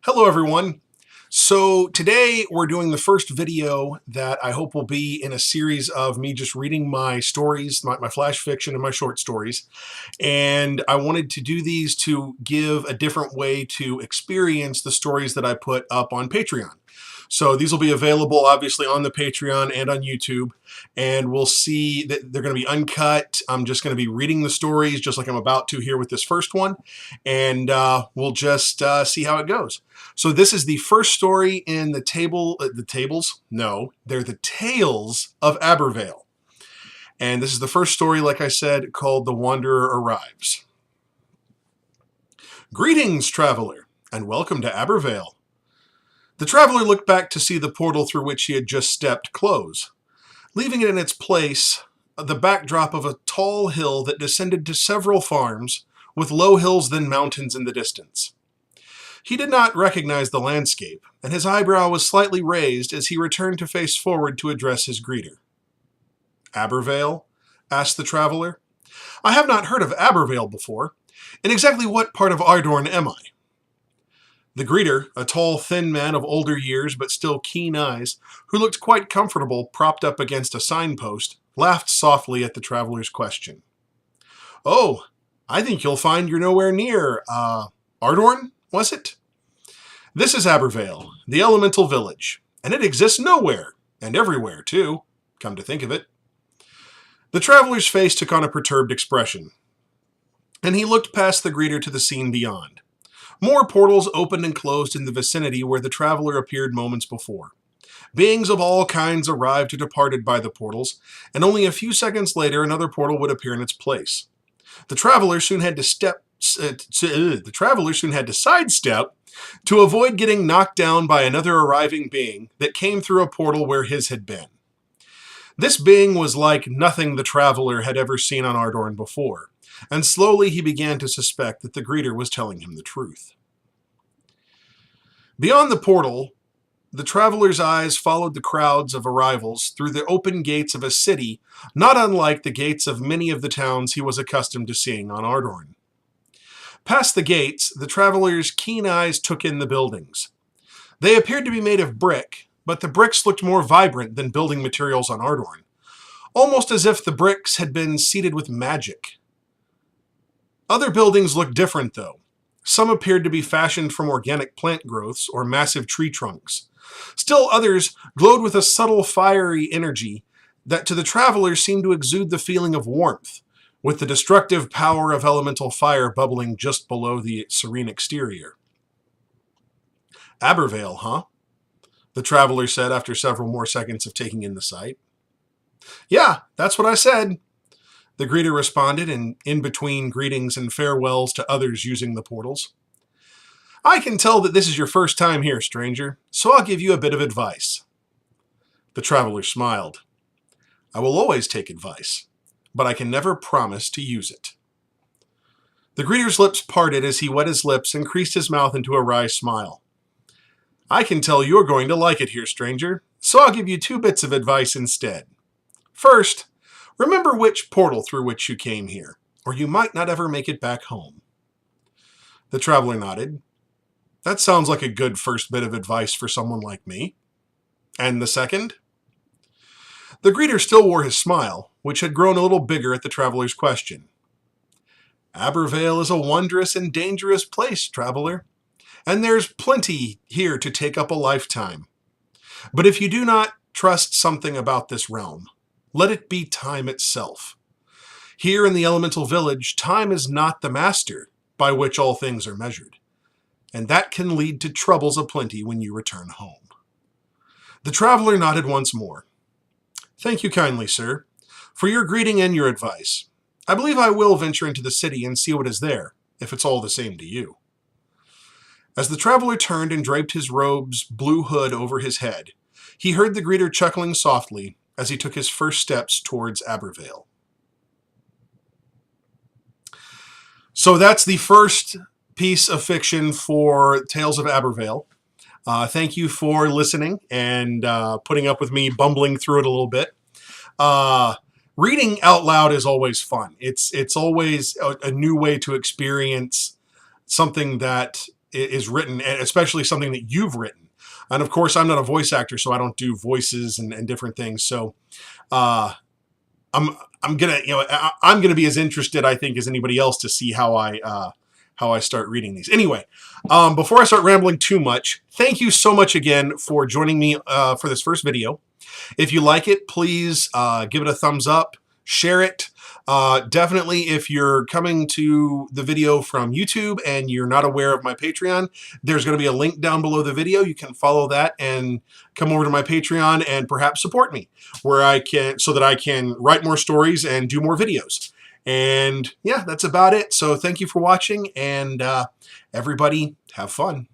Hello everyone. So today we're doing the first video that I hope will be in a series of me just reading my stories, my flash fiction and my short stories. And I wanted to do these to give a different way to experience the stories that I put up on Patreon. So these will be available obviously on the Patreon and on YouTube, and we'll see that they're going to be uncut. I'm just going to be reading the stories just like I'm about to here with this first one, and we'll just see how it goes. So this is the first story in the tables? No, they're the Tales of Abbervale. And this is the first story, like I said, called The Wanderer Arrives. Greetings, traveler, and welcome to Abbervale. The traveler looked back to see the portal through which he had just stepped close, leaving it in its place the backdrop of a tall hill that descended to several farms, with low hills then mountains in the distance. He did not recognize the landscape, and his eyebrow was slightly raised as he returned to face forward to address his greeter. Abbervale? Asked the traveler. I have not heard of Abbervale before. In exactly what part of Ardorn am I? The greeter, a tall, thin man of older years but still keen eyes, who looked quite comfortable propped up against a signpost, laughed softly at the traveler's question. Oh, I think you'll find you're nowhere near, Ardorn, was it? This is Abbervale, the elemental village, and it exists nowhere, and everywhere, too, come to think of it. The traveler's face took on a perturbed expression, and he looked past the greeter to the scene beyond. More portals opened and closed in the vicinity where the traveler appeared moments before. Beings of all kinds arrived or departed by the portals, and only a few seconds later another portal would appear in its place. The traveler soon had to sidestep to avoid getting knocked down by another arriving being that came through a portal where his had been. This being was like nothing the traveler had ever seen on Ardorn before, and slowly he began to suspect that the greeter was telling him the truth. Beyond the portal, the traveler's eyes followed the crowds of arrivals through the open gates of a city not unlike the gates of many of the towns he was accustomed to seeing on Ardorn. Past the gates, the traveler's keen eyes took in the buildings. They appeared to be made of brick, but the bricks looked more vibrant than building materials on Ardorn, almost as if the bricks had been seeded with magic. Other buildings looked different, though. Some appeared to be fashioned from organic plant growths or massive tree trunks. Still others glowed with a subtle fiery energy that to the traveler seemed to exude the feeling of warmth, with the destructive power of elemental fire bubbling just below the serene exterior. Abbervale, huh? The traveler said after several more seconds of taking in the sight. Yeah, that's what I said, the greeter responded in between greetings and farewells to others using the portals. I can tell that this is your first time here, stranger, so I'll give you a bit of advice. The traveler smiled. I will always take advice, but I can never promise to use it. The greeter's lips parted as he wet his lips and creased his mouth into a wry smile. I can tell you're going to like it here, stranger, so I'll give you 2 bits of advice instead. First, remember which portal through which you came here, or you might not ever make it back home. The traveler nodded. That sounds like a good first bit of advice for someone like me. And the second? The greeter still wore his smile, which had grown a little bigger at the traveler's question. Abbervale is a wondrous and dangerous place, traveler, and there's plenty here to take up a lifetime. But if you do not trust something about this realm, let it be time itself. Here in the elemental village, time is not the master by which all things are measured, and that can lead to troubles aplenty when you return home. The traveler nodded once more. Thank you kindly, sir, for your greeting and your advice. I believe I will venture into the city and see what is there, if it's all the same to you. As the traveler turned and draped his robe's blue hood over his head, he heard the greeter chuckling softly as he took his first steps towards Abbervale. So that's the first piece of fiction for Tales of Abbervale. Thank you for listening and putting up with me bumbling through it a little bit. Reading out loud is always fun. It's always a new way to experience something that is written, and especially something that you've written. And of course, I'm not a voice actor, so I don't do voices and different things. So uh, I'm gonna I'm gonna be as interested, I think, as anybody else to see how I start reading these. Anyway, before I start rambling too much, thank you so much again for joining me for this first video. If you like it, please give it a thumbs up, share it. Definitely, if you're coming to the video from YouTube and you're not aware of my Patreon, there's going to be a link down below the video. You can follow that and come over to my Patreon and perhaps support me so that I can write more stories and do more videos. And yeah, that's about it. So thank you for watching, and everybody have fun.